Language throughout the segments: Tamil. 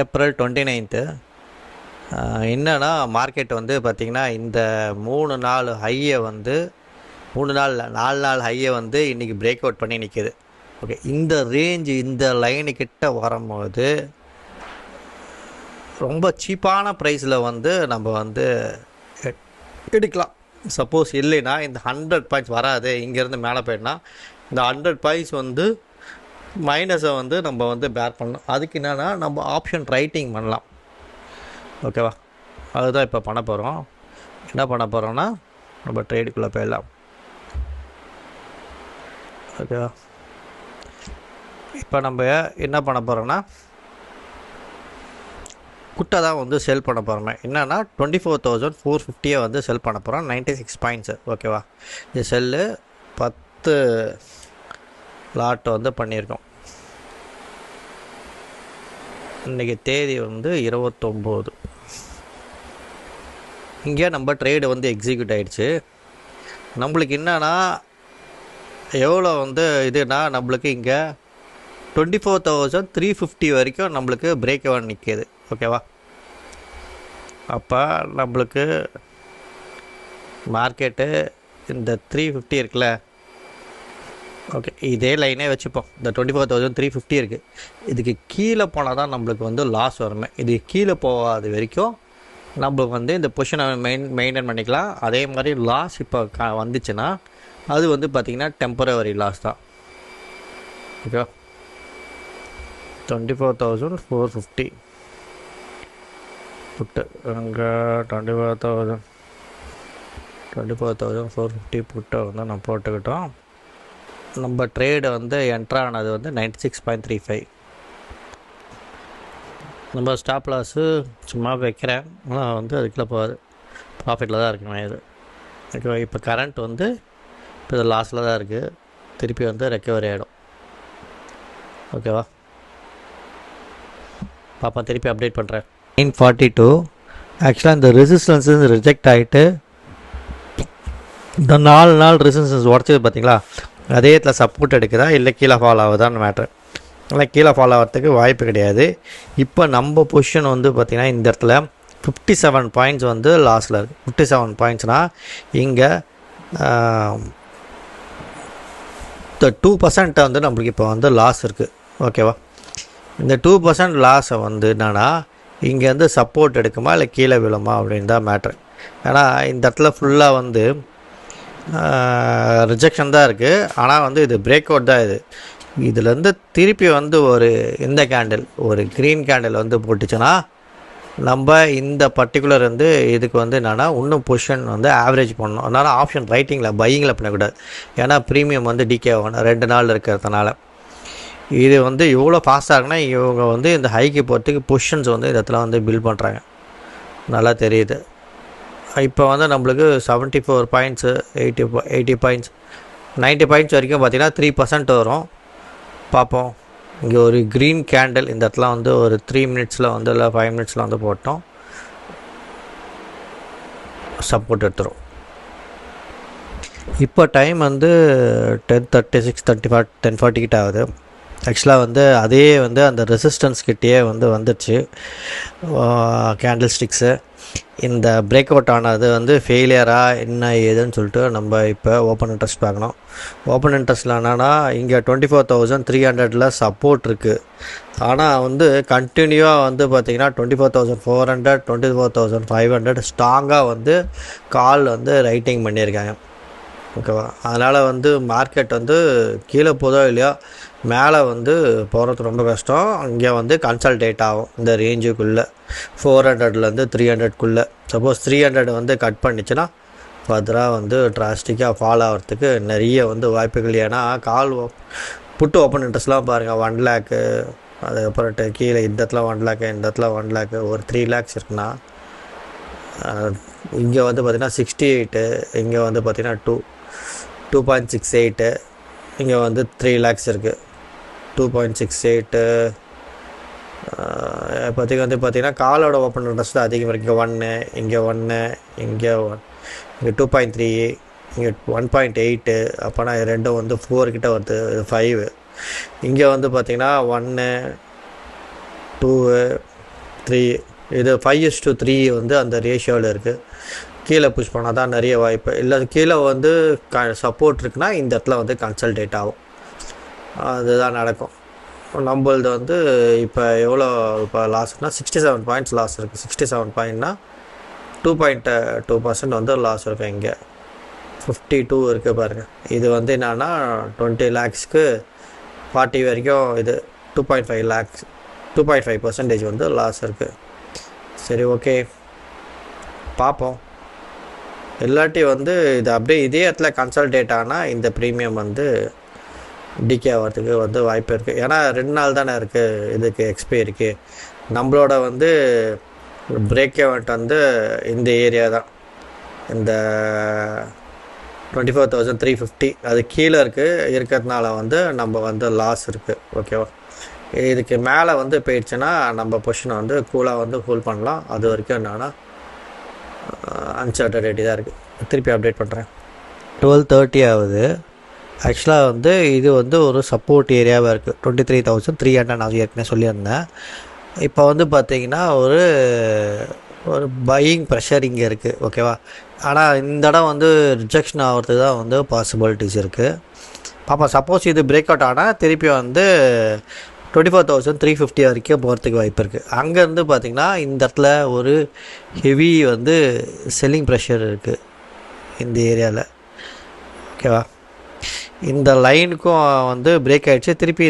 April 29th. என்னன்னா மார்க்கெட் வந்து பார்த்திங்கன்னா இந்த 3 நாள் ஹையை வந்து 4 நாள் ஹையை வந்து இன்றைக்கி பிரேக் அவுட் பண்ணி நிற்கிது. ஓகே, இந்த ரேஞ்சு இந்த லைனு கிட்ட வரும்போது ரொம்ப சீப்பான ப்ரைஸில் வந்து நம்ம வந்து எடுக்கலாம். சப்போஸ் இல்லைன்னா இந்த 100 பாயிண்ட்ஸ் வராது, இங்கேருந்து மேலே போயிட்டுனா இந்த 100 பாயிண்ட்ஸ் வந்து மைனஸை வந்து நம்ம வந்து பேர் பண்ணணும். அதுக்கு என்னென்னா நம்ம ஆப்ஷன் ரைட்டிங் பண்ணலாம். ஓகேவா, அதுதான் இப்போ பண்ண போகிறோம். என்ன பண்ண போகிறோன்னா நம்ம ட்ரேடுக்குள்ளே போயிடலாம். ஓகேவா, இப்போ நம்ம என்ன பண்ண போகிறோன்னா குட்டை தான் வந்து செல் பண்ண போகிறோமே. என்னென்னா 24,450 வந்து செல் பண்ண போகிறோம், 96 பாயிண்ட்ஸு. ஓகேவா, இந்த செல்லு 10 லாட் வந்து பண்ணியிருக்கோம். இன்றைக்கி தேதி வந்து 29. இங்கே நம்ம ட்ரேடு வந்து எக்ஸிக்யூட் ஆகிடுச்சு. நம்மளுக்கு என்னன்னா எவ்வளோ வந்து இதுனா நம்மளுக்கு இங்கே 24,350 வரைக்கும் நம்மளுக்கு பிரேக் எவன் நிற்கிது. ஓகேவா, அப்போ நம்மளுக்கு மார்க்கெட்டு இந்த 350 இருக்குல்ல, ஓகே இதே லைனே வச்சுப்போம். இந்த 24,350 இருக்குது. இதுக்கு கீழே போனால் தான் நம்மளுக்கு வந்து லாஸ் வருமே. இது கீழே போகாத வரைக்கும் நம்மளுக்கு வந்து இந்த பொசிஷனை மெயின்டைன் பண்ணிக்கலாம். அதே மாதிரி லாஸ் இப்போ வந்துச்சுன்னா அது வந்து பார்த்திங்கன்னா டெம்பரவரி லாஸ் தான். ஓகே, 24,450 புட்டு அங்கே 24,450 புட்டை வந்து நம்ம போட்டுக்கிட்டோம். நம்ம ட்ரேடு வந்து என்ட்ரானது வந்து 96.35. நம்ம ஸ்டாப் லாஸு சும்மா வைக்கிறேன், ஆனால் வந்து அதுக்குள்ளே போகாது, ப்ராஃபிட்டில் தான் இருக்குமே இது. ஓகேவா, இப்போ கரண்ட் வந்து இப்போ இது லாஸில் தான் இருக்குது, திருப்பி வந்து ரெக்கவரி ஆகிடும். ஓகேவா, பாப்பா திருப்பி அப்டேட் பண்ணுறேன். 942 ஆக்சுவலாக இந்த ரெசிஸ்டன்ஸ் ரிஜெக்ட் ஆகிட்டு இந்த 4 நாள் ரெசிஸ்டன்ஸ் உடச்சது பார்த்தீங்களா, அதே இடத்துல சப்போர்ட் எடுக்குதா இல்லை கீழே ஃபால் ஆகுதான்னு மேட்ரு. இல்லை கீழே ஃபால் ஆகிறதுக்கு வாய்ப்பு கிடையாது. இப்போ நம்ம பொசிஷன் வந்து பார்த்திங்கன்னா இந்த இடத்துல 57 பாயிண்ட்ஸ் வந்து லாஸில் இருக்குது. 57 பாயிண்ட்ஸ்னால் இங்கே 2% வந்து நம்மளுக்கு இப்போ வந்து லாஸ் இருக்குது. ஓகேவா, இந்த 2% லாஸை வந்து என்னென்னா இங்கேருந்து சப்போர்ட் எடுக்குமா இல்லை கீழே விழுமா அப்படின்னு தான் மேட்ரு. ஏன்னா இந்த இடத்துல ஃபுல்லாக வந்து ரிஜெக்ஷன் தான் இருக்குது, ஆனால் வந்து இது பிரேக் அவுட் தான். இதுலேருந்து திருப்பி வந்து ஒரு இந்த கேண்டில் ஒரு க்ரீன் கேண்டில் வந்து போட்டுச்சுன்னா நம்ம இந்த பர்டிகுலர் வந்து இதுக்கு வந்து என்னென்னா இன்னும் பொசிஷன் வந்து ஆவரேஜ் பண்ணணும். அதனால் ஆப்ஷன் ரைட்டிங்கில் பையிங்கில் பண்ணக்கூடாது. ஏன்னா ப்ரீமியம் வந்து டிகே ஆகணும் 2 நாள் இருக்கிறதுனால. இது வந்து எவ்வளோ ஃபாஸ்ட்டாக இருக்குன்னா இவங்க வந்து இந்த ஹைக்கு போகிறதுக்கு பொசிஷன்ஸ் வந்து இந்த இடத்துல வந்து பில்ட் பண்ணுறாங்க, நல்லா தெரியுது. இப்போ வந்து நம்மளுக்கு 74 பாயிண்ட்ஸு 80 பாயிண்ட்ஸ் 90 பாயிண்ட்ஸ் வரைக்கும் பார்த்திங்கன்னா 3% வரும். பார்ப்போம். இங்கே ஒரு க்ரீன் கேண்டில் இந்த இடத்துல வந்து ஒரு 3 மினிட்ஸில் வந்து இல்லை 5 மினிட்ஸில் வந்து போட்டோம், சப்போர்ட் எடுத்துரும். இப்போ டைம் வந்து 10:36 10:40 கிட்ட ஆகுது. ஆக்சுவலாக வந்து அதே வந்து அந்த ரெசிஸ்டன்ஸ் கிட்டேயே வந்து வந்துடுச்சு கேண்டில் ஸ்டிக்ஸு. இந்த பிரேக் அவுட் ஆனது வந்து ஃபெயிலியராக என்ன ஏதுன்னு சொல்லிட்டு நம்ம இப்போ ஓப்பன் இன்ட்ரெஸ்ட் பார்க்கணும். ஓப்பன் இன்ட்ரெஸ்ட்டில் என்னென்னா இங்கே 24,300 சப்போர்ட் இருக்குது. ஆனால் வந்து கண்டினியூவாக வந்து பார்த்திங்கன்னா 24,400 24,500 ஸ்ட்ராங்காக வந்து கால் வந்து ரைட்டிங் பண்ணியிருக்காங்க. ஓகேவா, அதனால் வந்து மார்க்கெட் வந்து கீழே போதோ இல்லையோ மேலே வந்து போகிறது ரொம்ப கஷ்டம். இங்கே வந்து கன்சல்டேட் ஆகும் இந்த ரேஞ்சுக்குள்ளே 400லேருந்து 300க்குள்ளே. சப்போஸ் 300 வந்து கட் பண்ணிச்சுன்னா ஃபர்தராக வந்து டிராஸ்டிக்காக ஃபால் ஆகிறதுக்கு நிறைய வந்து வாய்ப்புகள். ஏன்னா கால் புட்டு ஓப்பன் இன்ட்ரெஸ்ட்லாம் பாருங்கள் 1 லேக்கு, அதுக்கப்புறம் கீழே இந்த இடத்துல 1 லேக்கு, இந்த இடத்துல 1 லேக்கு, ஒரு 3 லேக்ஸ் இருக்குன்னா இங்கே வந்து பார்த்திங்கன்னா 68, இங்கே வந்து பார்த்திங்கன்னா 2.68, இங்கே வந்து 3 லேக்ஸ் இருக்குது. 2.68 இப்போதைக்கு வந்து பார்த்திங்கன்னா காலோட ஓப்பன் இன்ட்ரெஸ்ட் தான் அதிகம் இருக்குது. இங்கே 1 இங்கே 2.3, இங்கே 1.8, அப்போனா ரெண்டும் வந்து 4 கிட்ட வருது, 5. இங்கே வந்து பார்த்திங்கன்னா 1 2 3 இது 5:3 வந்து அந்த ரேஷியோவில் இருக்குது. கீழே புஷ் பண்ணால் தான் நிறைய வாய்ப்பு, இல்லை கீழே வந்து சப்போர்ட் இருக்குன்னா இந்த இடத்துல வந்து கன்சல்டேட் ஆகும், அதுதான் நடக்கும். நம்மளது வந்து இப்போ எவ்வளோ இப்போ லாஸ்னா 67 பாயிண்ட்ஸ் லாஸ் இருக்குது. 67 பாயிண்ட்னா 2.2% வந்து லாஸ் இருக்கும். இங்கே 52 இருக்குது பாருங்கள். இது வந்து என்னென்னா 20 lakhsக்கு 40 வரைக்கும் இது 2.5 lakhs 2.5% வந்து லாஸ் இருக்குது. சரி, ஓகே, பார்ப்போம். இல்லாட்டி வந்து இது அப்படியே இதே இடத்துல கன்சல்டேட் ஆனால் இந்த ப்ரீமியம் வந்து டிகே ஆகிறதுக்கு வந்து வாய்ப்பு இருக்குது. ஏன்னா 2 நாள் தானே இருக்குது இதுக்கு எக்ஸ்பைரிக்கு. நம்மளோட வந்து பிரேக் எவெண்ட் வந்து இந்த ஏரியா தான், இந்த 24,350 அது கீழே இருக்கிறதுனால வந்து நம்ம வந்து லாஸ் இருக்குது. ஓகேவா, இதுக்கு மேலே வந்து போயிடுச்சுன்னா நம்ம பொசிஷனை வந்து கூலாக வந்து ஹோல்ட் பண்ணலாம். அது வரைக்கும் என்னன்னா அன்சர்டனிட்டி தான் இருக்குது. திருப்பி அப்டேட் பண்ணுறேன். 12:30 ஆகுது. ஆக்சுவலாக வந்து இது வந்து ஒரு சப்போர்ட் ஏரியாவாக இருக்குது. 23,300 நான் ஏற்கனவே சொல்லியிருந்தேன். இப்போ வந்து பார்த்திங்கன்னா ஒரு பையிங் ப்ரெஷர் இங்கே இருக்குது. ஓகேவா, ஆனால் இந்த இடம் வந்து ரிஜெக்ஷன் ஆகிறதுக்கு தான் வந்து பாசிபிலிட்டிஸ் இருக்குது. பாப்பா, சப்போஸ் இது பிரேக் அவுட் ஆனால் திருப்பி வந்து 24,350 வரைக்கும் போகிறதுக்கு வாய்ப்பு இருக்குது. அங்கேருந்து பார்த்திங்கன்னா இந்த இடத்துல ஒரு ஹெவி வந்து செல்லிங் ப்ரெஷர் இருக்குது இந்த ஏரியாவில். ஓகேவா, இந்த லைனுக்கும் வந்து பிரேக் ஆகிடுச்சு. திருப்பி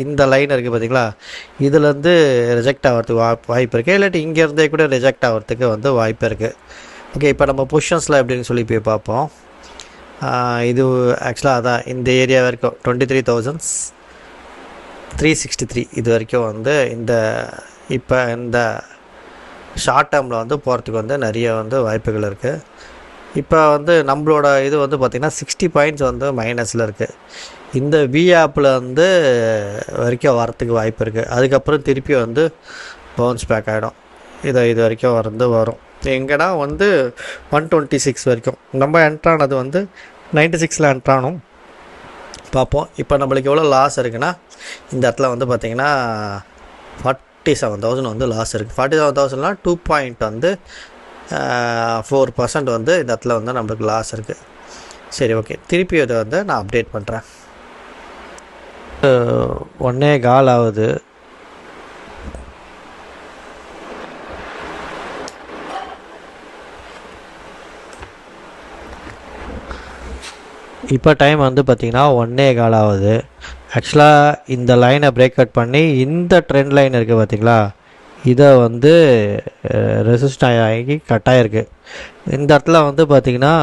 இந்த லைன் இருக்குது பார்த்திங்களா, இதுலேருந்து ரிஜெக்ட் ஆகிறதுக்கு வாய்ப்பு இருக்குது. இல்லாட்டி இங்கேருந்தே கூட ரிஜெக்ட் ஆகிறதுக்கு வந்து வாய்ப்பு இருக்குது. ஓகே, இப்போ நம்ம பொசிஷன்ஸில் எப்படின்னு சொல்லி போய் பார்ப்போம். இது ஆக்சுவலாக அதான் இந்த ஏரியா வரைக்கும் 23,363 இது வரைக்கும் வந்து இப்போ இந்த ஷார்ட் டேர்மில் வந்து போகிறதுக்கு வந்து நிறைய வந்து வாய்ப்புகள் இருக்குது. இப்போ வந்து நம்மளோட இது வந்து பார்த்திங்கன்னா 60 பாயிண்ட்ஸ் வந்து மைனஸில் இருக்குது. இந்த வி ஆப்பில் வந்து வரைக்கும் வரத்துக்கு வாய்ப்பு இருக்குது. அதுக்கப்புறம் திருப்பி வந்து பவுன்ஸ் பேக் ஆகிடும். இது வரைக்கும் வரும். எங்கன்னா வந்து 126 வரைக்கும் நம்ம என்ட்ரானது வந்து 96ல் என்ட்ரானோம். பார்ப்போம். இப்போ நம்மளுக்கு எவ்வளோ லாஸ் இருக்குன்னா இந்த இடத்துல வந்து பார்த்திங்கன்னா 47,000 வந்து லாஸ் இருக்குது. 47,000னால் 2.4% வந்து இந்த இடத்துல வந்து நம்மளுக்கு லாஸ் இருக்குது. சரி, ஓகே, திருப்பி இதை வந்து நான் அப்டேட் பண்ணுறேன். 1.25 ஆகுது. இப்போ டைம் வந்து பார்த்திங்கன்னா 1.25 ஆகுது. ஆக்சுவலாக இந்த லைனை பிரேக் அவுட் பண்ணி இந்த ட்ரெண்ட் லைன் இருக்குது பார்த்திங்களா, இதை வந்து ரெசிஸ்ட் ஆகி கட்டாயிருக்கு. இந்த இடத்துல வந்து பார்த்திங்கன்னா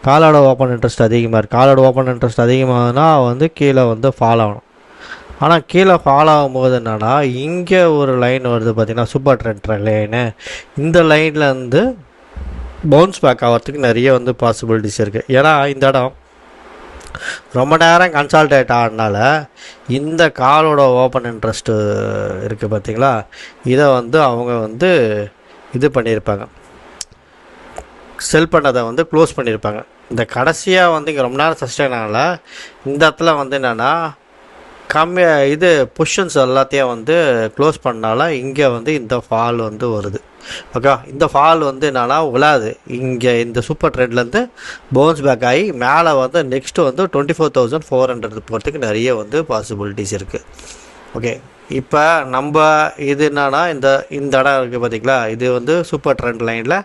காலோட ஓப்பன் இன்ட்ரெஸ்ட் அதிகமாக இருக்குது. காலோட ஓப்பன் இன்ட்ரெஸ்ட் அதிகமாகனா வந்து கீழே வந்து ஃபால் ஆகணும். ஆனால் கீழே ஃபால் ஆகும்போது என்னென்னா இங்கே ஒரு லைன் வருது பார்த்திங்கன்னா, சூப்பர் ட்ரெண்ட் லைனு. இந்த லைனில் வந்து பவுன்ஸ் பேக் ஆகிறதுக்கு நிறைய வந்து பாசிபிலிட்டிஸ் இருக்குது. ஏன்னா இந்த இடம் ரொம்ப நேரம் கன்சால்டேட் ஆகிறதுனால இந்த காலோட ஓப்பன் இன்ட்ரெஸ்ட்டு இருக்குது பார்த்திங்களா, இதை வந்து அவங்க வந்து இது பண்ணியிருப்பாங்க, செல் பண்ணதை வந்து க்ளோஸ் பண்ணியிருப்பாங்க. இந்த கடைசியாக வந்து இங்கே ரொம்ப நேரம் சஸ்டெயின் ஆகலை. இந்த இடத்துல வந்து என்னென்னா இது பொசிஷன்ஸ் எல்லாத்தையும் வந்து க்ளோஸ் பண்ணால இங்கே வந்து இந்த ஃபால் வந்து வருது. ஓகே, இந்த ஃபால் வந்து என்னென்னா விழாது. இங்கே இந்த சூப்பர் ட்ரெண்ட்லேருந்து பவுன்ஸ் பேக் ஆகி மேலே வந்து நெக்ஸ்ட்டு வந்து 24,400 போகிறதுக்கு நிறைய வந்து பாசிபிலிட்டிஸ் இருக்குது. ஓகே, இப்போ நம்ம இது என்னன்னா இந்த இடம் இருக்குது பார்த்திங்களா, இது வந்து சூப்பர் ட்ரெண்ட் லைனில்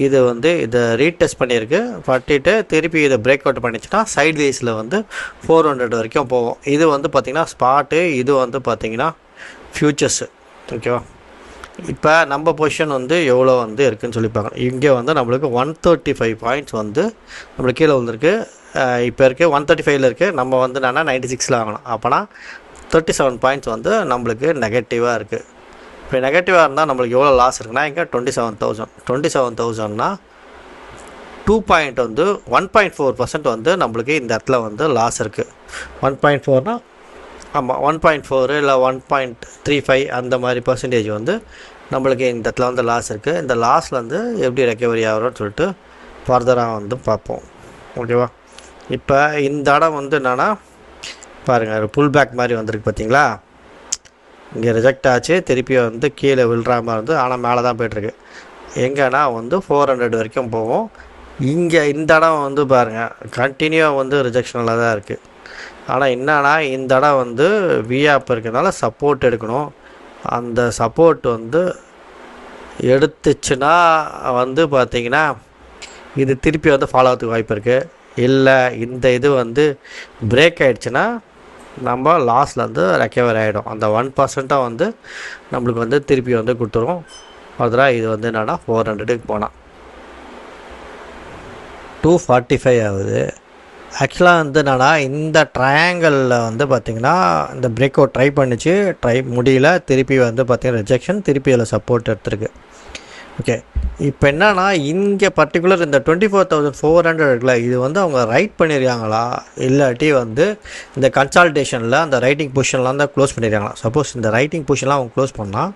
இது வந்து இதை ரீடெஸ்ட் பண்ணிட்டு திருப்பி இதை பிரேக் அவுட் பண்ணிச்சுன்னா சைட் வேஸில் வந்து 400 வரைக்கும் போவோம். இது வந்து பார்த்திங்கன்னா ஸ்பாட்டு, இது வந்து பார்த்திங்கன்னா ஃப்யூச்சர்ஸு. ஓகேவா, இப்போ நம்ம பொசிஷன் வந்து எவ்வளோ வந்து இருக்குதுன்னு சொல்லி பார்க்கலாம். இங்கே வந்து நம்மளுக்கு 135 பாயிண்ட்ஸ் வந்து நம்மளுக்கு கீழே வந்துருக்கு. இப்போ இருக்குது 135ல் இருக்குது. நம்ம வந்து என்னன்னா 96ல் ஆகணும். அப்போனா 37 பாயிண்ட்ஸ் வந்து நம்மளுக்கு நெகட்டிவாக இருக்குது. இப்போ நெகட்டிவாக இருந்தால் நம்மளுக்கு எவ்வளோ லாஸ் இருக்குன்னா இங்கே 27,000னா 1.4% வந்து நம்மளுக்கு இந்த இடத்துல வந்து லாஸ் இருக்குது. 1.4னா ஆமாம் 1.4 இல்லை 1.35 அந்த மாதிரி பர்சன்டேஜ் வந்து நம்மளுக்கு இந்த இடத்துல வந்து லாஸ் இருக்குது. இந்த லாஸில் வந்து எப்படி ரெக்கவரி ஆகிறோன்னு சொல்லிட்டு ஃபர்தராக வந்து பார்ப்போம். ஓகேவா, இப்போ இந்த இடம் வந்து என்னென்னா பாருங்கள், புல் பேக் மாதிரி வந்திருக்கு பார்த்தீங்களா. இங்கே ரிஜெக்ட் ஆச்சு, திருப்பி வந்து கீழே விழுறாமல் இருந்து, ஆனால் மேலே தான் போய்ட்டுருக்கு. எங்கன்னா வந்து 400 வரைக்கும் போகும். இங்கே இந்த இடம் வந்து பாருங்கள் கண்டினியூவாக வந்து ரிஜெக்ஷனில் தான் இருக்குது. ஆனால் என்னன்னா இந்த இடம் வந்து விஆப் இருக்கிறதுனால சப்போர்ட் எடுக்கணும். அந்த சப்போர்ட் வந்து எடுத்துச்சுன்னா வந்து பார்த்திங்கன்னா இது திருப்பி வந்து ஃபாலோ ஆகிறதுக்கு வாய்ப்பு இருக்குது. இல்லை இந்த இது வந்து பிரேக் ஆகிடுச்சுன்னா நம்ம லாஸில் வந்து ரெக்கவர் ஆகிடும். அந்த 1% வந்து நம்மளுக்கு வந்து திருப்பி வந்து கொடுத்துரும். அதனால் இது வந்து என்னென்னா 400க்கு போனால் 245 ஆகுது. ஆக்சுவலாக வந்து என்னென்னா இந்த ட்ரையாங்கிளில் வந்து பார்த்திங்கன்னா இந்த பிரேக் அவுட் ட்ரை முடியல, திருப்பி வந்து பார்த்திங்கன்னா ரிஜெக்ஷன், திருப்பி அதில் சப்போர்ட் எடுத்துருக்கு. ஓகே, இப்போ என்னன்னா இங்கே பர்டிகுலர் இந்த 24,400 இருக்குல்ல, இது வந்து அவங்க ரைட் பண்ணியிருக்காங்களா இல்லாட்டி வந்து இந்த கன்சால்டேஷனில் அந்த ரைட்டிங் பொசிஷன்லாம் தான் க்ளோஸ் பண்ணியிருக்காங்களா? சப்போஸ் இந்த ரைட்டிங் பொசிஷன்லாம் அவங்க க்ளோஸ் பண்ணால்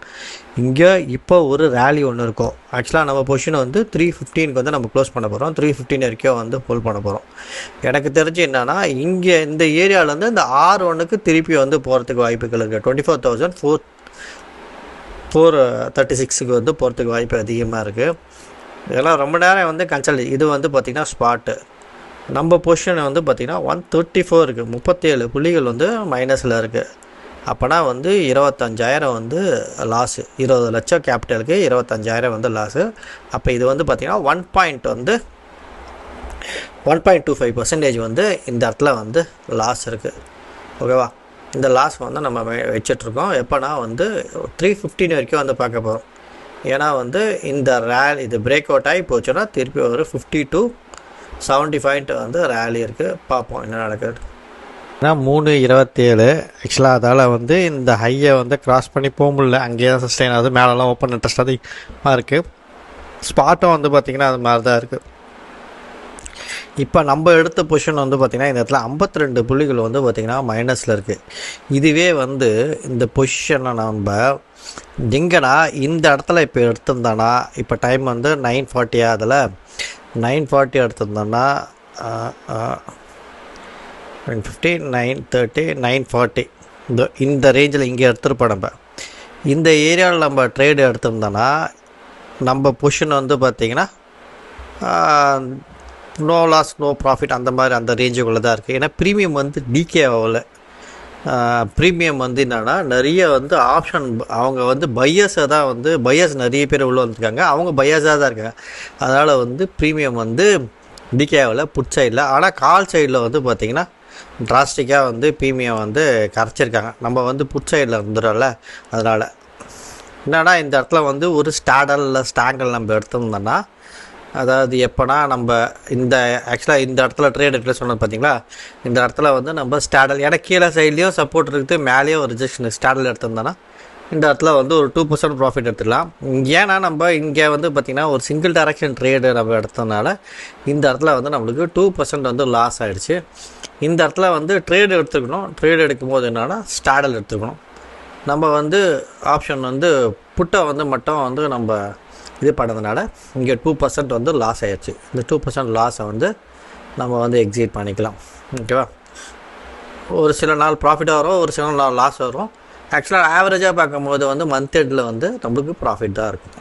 இங்கே இப்போ ஒரு ரேலி ஒன்று இருக்கும். ஆக்சுவலாக நம்ம பொசிஷனை வந்து 315க்கு வந்து நம்ம க்ளோஸ் பண்ண போகிறோம். 315 வரைக்கும் வந்து ஹோல்ட் பண்ண போகிறோம். எனக்கு தெரிஞ்சு என்னென்னா இங்கே இந்த ஏரியாவிலேருந்து இந்த R1க்கு திருப்பி வந்து போகிறதுக்கு வாய்ப்புகள் இருக்குது. 24,436க்கு வந்து போகிறதுக்கு வாய்ப்பு அதிகமாக இருக்குது. இதெல்லாம் ரொம்ப நேரம் வந்து இது வந்து பார்த்திங்கன்னா ஸ்பாட்டு. நம்ம பொசிஷன் வந்து பார்த்திங்கன்னா 134 இருக்குது, 37 புள்ளிகள் வந்து மைனஸில் இருக்குது. அப்போனா வந்து 25,000 வந்து லாஸு, 20 லட்சம் கேபிட்டலுக்கு 25,000 வந்து லாஸு. அப்போ இது வந்து பார்த்திங்கன்னா 1.25% வந்து இந்த இடத்துல வந்து லாஸ் இருக்குது. ஓகேவா? இந்த லாஸ் வந்து நம்ம வச்சிட்ருக்கோம். எப்போனா வந்து 315 வரைக்கும் வந்து பார்க்க போகிறோம். ஏன்னா வந்து இந்த இது பிரேக் அவுட் ஆகி போச்சுன்னா திருப்பி ஒரு 50 to 75 வந்து ரேலி இருக்குது. பார்ப்போம் என்ன நடக்குது. ஏன்னா 3.27 ஆக்சுவலாக அதால் வந்து இந்த ஹையை வந்து கிராஸ் பண்ணி போக முடியல. அங்கேயே தான் சஸ்டெயின் ஆகுது. மேலெலாம் ஓப்பன் இன்ட்ரெஸ்ட் அதிகமாக இருக்குது. ஸ்பாட்டும் வந்து பார்த்திங்கன்னா அது மாதிரி தான் இருக்குது. இப்போ நம்ம எடுத்த பொசிஷன் வந்து பார்த்திங்கன்னா இந்த இடத்துல 52 புள்ளிகள் வந்து பார்த்திங்கன்னா மைனஸில் இருக்குது. இதுவே வந்து இந்த பொசிஷனை நம்ம எங்கன்னா இந்த இடத்துல இப்போ எடுத்திருந்தோன்னா, இப்போ டைம் வந்து 9:40 அதில் 9:40 எடுத்திருந்தோன்னா 9:50 9:30 9:40 இந்த ரேஞ்சில் இங்கே எடுத்துருப்போம். நம்ம இந்த ஏரியாவில் நம்ம ட்ரேடு எடுத்திருந்தோன்னா நம்ம பொசிஷன் வந்து பார்த்திங்கன்னா நோ லாஸ் நோ ப்ராஃபிட் அந்த மாதிரி அந்த ரேஞ்சுக்குள்ளே தான் இருக்குது. ஏன்னா ப்ரீமியம் வந்து டிகே ஆகலை. ப்ரீமியம் வந்து என்னென்னா நிறைய வந்து ஆப்ஷன் அவங்க வந்து பையர்ஸை தான் வந்து பையர்ஸ் நிறைய பேர் உள்ளே வந்துருக்காங்க. அவங்க பையர்ஸாக தான் இருக்காங்க. அதனால் வந்து ப்ரீமியம் வந்து டிகே ஆகலை புட் சைடில். ஆனால் கால் சைடில் வந்து பார்த்திங்கன்னா டிராஸ்டிக்காக வந்து ப்ரீமியம் வந்து கரைச்சிருக்காங்க. நம்ம வந்து புட் சைடில் இருந்துடும்ல. அதனால் என்னென்னா இந்த இடத்துல வந்து ஒரு ஸ்டாடல் இல்லை ஸ்டாங்கல் நம்ம எடுத்திருந்தோன்னா, அதாவது எப்போனா நம்ம இந்த ஆக்சுவலாக இந்த இடத்துல ட்ரேட் எடுத்து சொன்னது பார்த்திங்களா, இந்த இடத்துல வந்து நம்ம ஸ்டாடல் ஏன்னா கீழே சைட்லேயும் சப்போர்ட் இருக்குது, மேலேயும் ஒரு ரிஜெக்ஷன் ஸ்டாடல் எடுத்திருந்தோன்னா இந்த இடத்துல வந்து ஒரு 2% ப்ராஃபிட் எடுத்துக்கலாம். ஏன்னா நம்ம இங்கே வந்து பார்த்திங்கன்னா ஒரு சிங்கிள் டைரக்ஷன் ட்ரேடு நம்ம எடுத்ததுனால இந்த இடத்துல வந்து நம்மளுக்கு 2% வந்து லாஸ் ஆகிடுச்சு. இந்த இடத்துல வந்து ட்ரேடு எடுத்துக்கணும். ட்ரேடு எடுக்கும்போது என்னென்னா ஸ்டாடல் எடுத்துக்கணும். நம்ம வந்து ஆப்ஷன் வந்து புட்டை வந்து மட்டும் வந்து நம்ம இது பண்ணதுனால இங்கே 2% வந்து லாஸ் ஆகிடுச்சு. இந்த 2% லாஸை வந்து நம்ம வந்து எக்ஸிட் பண்ணிக்கலாம். ஓகேவா? ஒரு சில நாள் ப்ராஃபிட்டாக வரும், ஒரு சில நாள் லாஸ் வரும். ஆக்சுவலாக ஆவரேஜாக பார்க்கும்போது வந்து மந்த் எண்டில் வந்து நம்மளுக்கு ப்ராஃபிட் தான் இருக்கும்.